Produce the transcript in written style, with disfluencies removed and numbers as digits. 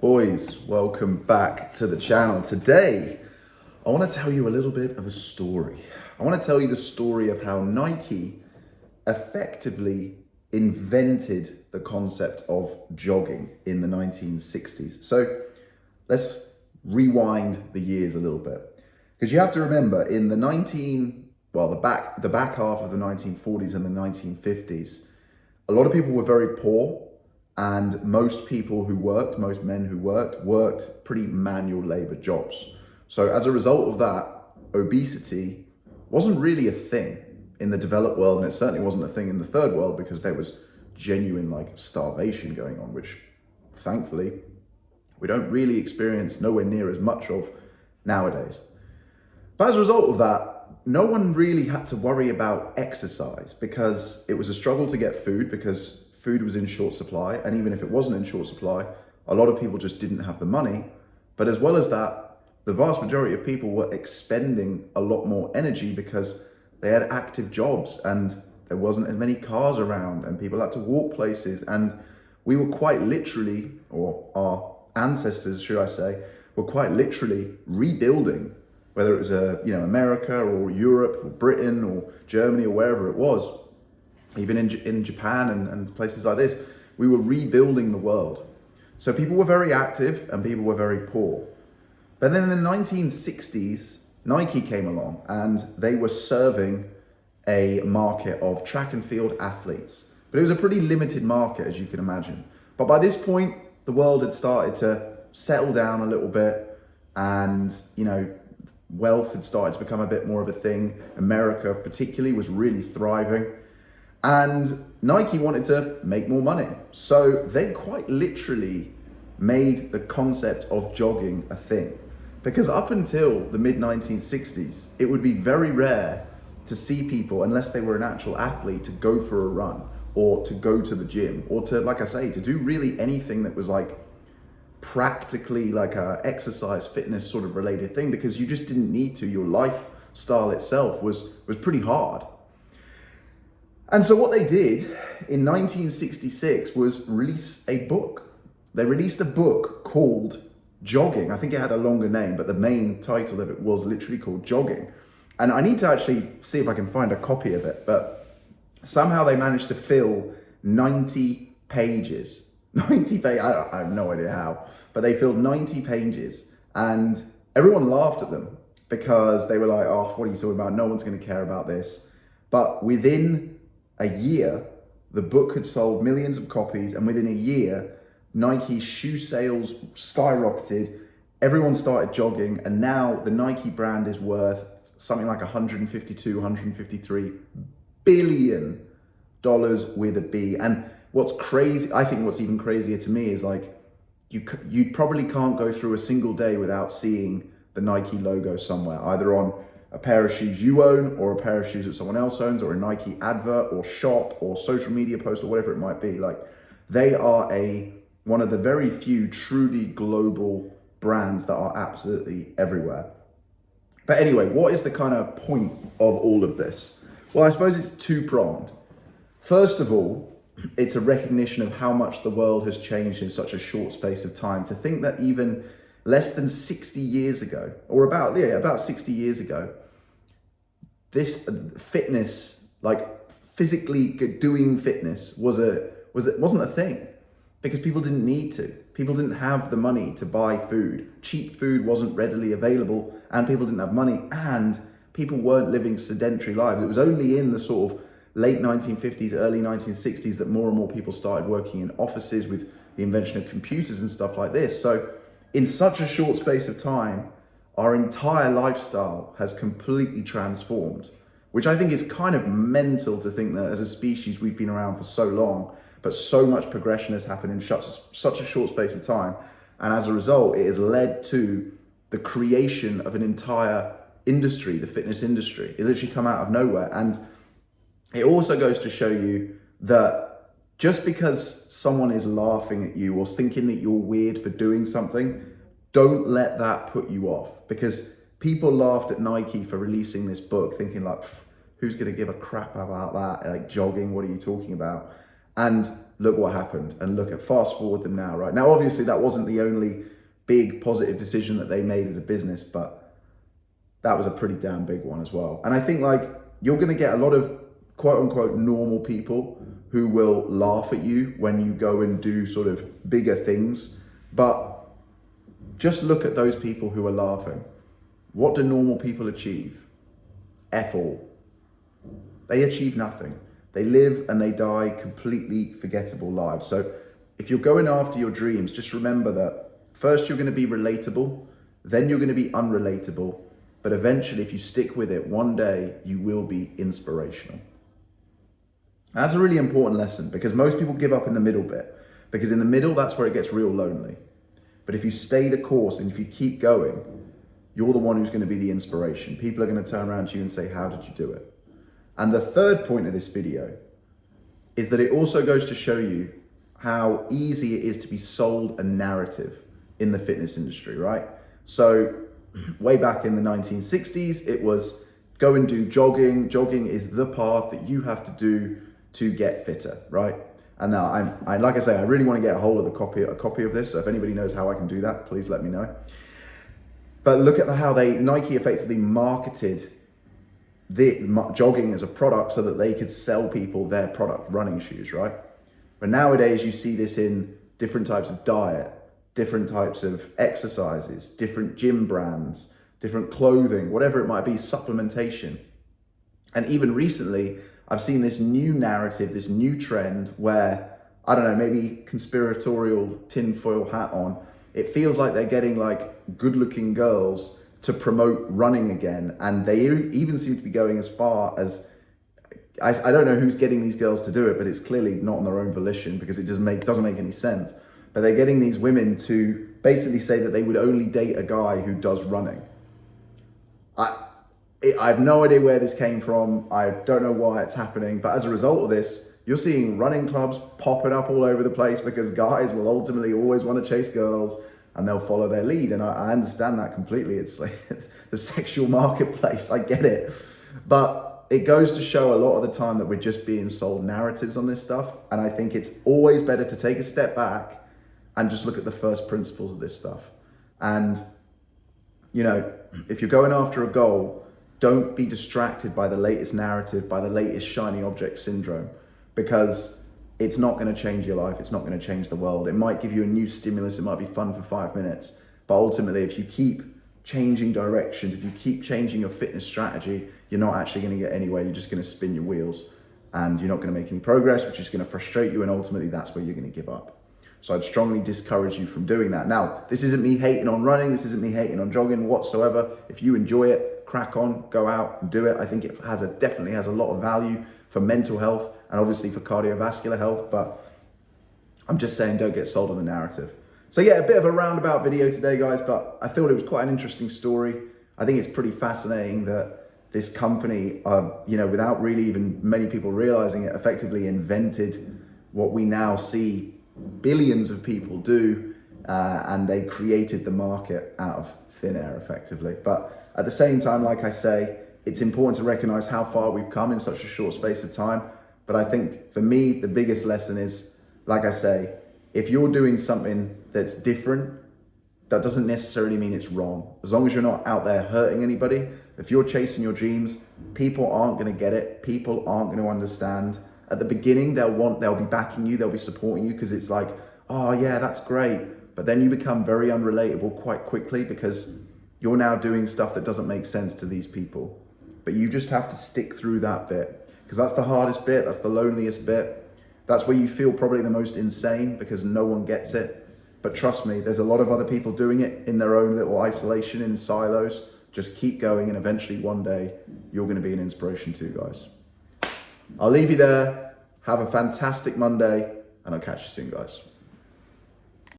Boys, welcome back to the channel. Today, I want to tell you a little bit of a story. I want to tell you the story of how Nike effectively invented the concept of jogging in the 1960s. So let's rewind the years a little bit. Because you have to remember, in the back half of the 1940s and the 1950s, a lot of people were very poor. And most people who worked, most men who worked pretty manual labor jobs. So as a result of that, obesity wasn't really a thing in the developed world, and it certainly wasn't a thing in the third world because there was genuine starvation going on, which thankfully we don't really experience nowhere near as much of nowadays. But as a result of that, no one really had to worry about exercise because it was a struggle to get food because food was in short supply, and even if it wasn't in short supply, a lot of people just didn't have the money. But as well as that, the vast majority of people were expending a lot more energy because they had active jobs and there wasn't as many cars around and people had to walk places. And we were quite literally, or our ancestors, should I say, were quite literally rebuilding, whether it was America or Europe or Britain or Germany or wherever it was. Even in Japan and places like this, we were rebuilding the world. So people were very active and people were very poor. But then in the 1960s, Nike came along and they were serving a market of track and field athletes. But it was a pretty limited market, as you can imagine. But by this point, the world had started to settle down a little bit and, wealth had started to become a bit more of a thing. America particularly was really thriving. And Nike wanted to make more money. So they quite literally made the concept of jogging a thing. Because up until the mid-1960s, it would be very rare to see people, unless they were an actual athlete, to go for a run or to go to the gym or to, like I say, to do really anything that was practically a exercise, fitness sort of related thing, because you just didn't need to. Your lifestyle itself was pretty hard. And so what they did in 1966 was release a book. They released a book called Jogging. I think it had a longer name, but the main title of it was literally called Jogging. And I need to actually see if I can find a copy of it, but somehow they managed to fill 90 pages. 90 pages, I have no idea how, but they filled 90 pages and everyone laughed at them because they were like, oh, what are you talking about? No one's going to care about this. But within a year, the book had sold millions of copies, and within a year, Nike's shoe sales skyrocketed. Everyone started jogging, and now the Nike brand is worth something like $153 billion with a B. And what's crazy, I think what's even crazier to me is you probably can't go through a single day without seeing the Nike logo somewhere, either on a pair of shoes you own or a pair of shoes that someone else owns or a Nike advert or shop or social media post or whatever it might be. They are one of the very few truly global brands that are absolutely everywhere. But anyway, what is the kind of point of all of this? Well, I suppose it's two-pronged. First of all, it's a recognition of how much the world has changed in such a short space of time. To think that even less than 60 years ago, or about 60 years ago, this fitness, physically doing fitness wasn't a thing because people didn't need to. People didn't have the money to buy food. Cheap food wasn't readily available and people didn't have money and people weren't living sedentary lives. It was only in the sort of late 1950s, early 1960s that more and more people started working in offices with the invention of computers and stuff like this. So in such a short space of time, our entire lifestyle has completely transformed, which I think is kind of mental to think that as a species we've been around for so long, but so much progression has happened in such a short space of time. And as a result, it has led to the creation of an entire industry, the fitness industry. It literally come out of nowhere. And it also goes to show you that just because someone is laughing at you or thinking that you're weird for doing something, don't let that put you off. Because people laughed at Nike for releasing this book thinking who's gonna give a crap about that? Jogging, what are you talking about? And look what happened. And look at, fast forward them now, right? Now, obviously that wasn't the only big positive decision that they made as a business, but that was a pretty damn big one as well. And I think like you're going to get a lot of quote unquote normal people who will laugh at you when you go and do sort of bigger things. But just look at those people who are laughing. What do normal people achieve? F all. They achieve nothing. They live and they die completely forgettable lives. So if you're going after your dreams, just remember that first you're going to be relatable, then you're going to be unrelatable, but eventually if you stick with it, one day you will be inspirational. And that's a really important lesson because most people give up in the middle bit, because in the middle, that's where it gets real lonely. But if you stay the course and if you keep going, you're the one who's going to be the inspiration. People are going to turn around to you and say, how did you do it? And the third point of this video is that it also goes to show you how easy it is to be sold a narrative in the fitness industry, right? So way back in the 1960s, it was go and do jogging. Jogging is the path that you have to do to get fitter, right? And now I like I say, I really want to get a hold of a copy of this. So if anybody knows how I can do that, please let me know. But look at how Nike effectively marketed jogging as a product so that they could sell people their product, running shoes, right? But nowadays you see this in different types of diet, different types of exercises, different gym brands, different clothing, whatever it might be, supplementation. And even recently, I've seen this new narrative, this new trend where, I don't know, maybe conspiratorial tinfoil hat on, it feels like they're getting like good looking girls to promote running again. And they even seem to be going as far as, I don't know who's getting these girls to do it, but it's clearly not on their own volition because it doesn't make any sense. But they're getting these women to basically say that they would only date a guy who does running. I have no idea where this came from. I don't know why it's happening, but as a result of this, you're seeing running clubs popping up all over the place because guys will ultimately always want to chase girls and they'll follow their lead. And I understand that completely. It's like the sexual marketplace, I get it. But it goes to show a lot of the time that we're just being sold narratives on this stuff. And I think it's always better to take a step back and just look at the first principles of this stuff. And, you know, if you're going after a goal, don't be distracted by the latest narrative, by the latest shiny object syndrome, because it's not going to change your life. It's not going to change the world. It might give you a new stimulus. It might be fun for 5 minutes. But ultimately, if you keep changing directions, if you keep changing your fitness strategy, you're not actually going to get anywhere. You're just going to spin your wheels and you're not going to make any progress, which is going to frustrate you. And ultimately, that's where you're going to give up. So I'd strongly discourage you from doing that. Now, this isn't me hating on running. This isn't me hating on jogging whatsoever. If you enjoy it, crack on, go out and do it. I think it definitely has a lot of value for mental health and obviously for cardiovascular health, but I'm just saying don't get sold on the narrative. So yeah, a bit of a roundabout video today, guys, but I thought it was quite an interesting story. I think it's pretty fascinating that this company, without really even many people realizing it, effectively invented what we now see billions of people do, and they created the market out of thin air effectively. But at the same time, like I say, it's important to recognize how far we've come in such a short space of time. But I think for me, the biggest lesson is, like I say, if you're doing something that's different, that doesn't necessarily mean it's wrong. As long as you're not out there hurting anybody, if you're chasing your dreams, people aren't going to get it. People aren't going to understand. At the beginning, they'll be backing you, they'll be supporting you because it's like, oh yeah, that's great. But then you become very unrelatable quite quickly because you're now doing stuff that doesn't make sense to these people. But you just have to stick through that bit because that's the hardest bit, that's the loneliest bit. That's where you feel probably the most insane because no one gets it. But trust me, there's a lot of other people doing it in their own little isolation, in silos. Just keep going and eventually one day you're going to be an inspiration too, guys. I'll leave you there. Have a fantastic Monday and I'll catch you soon, guys.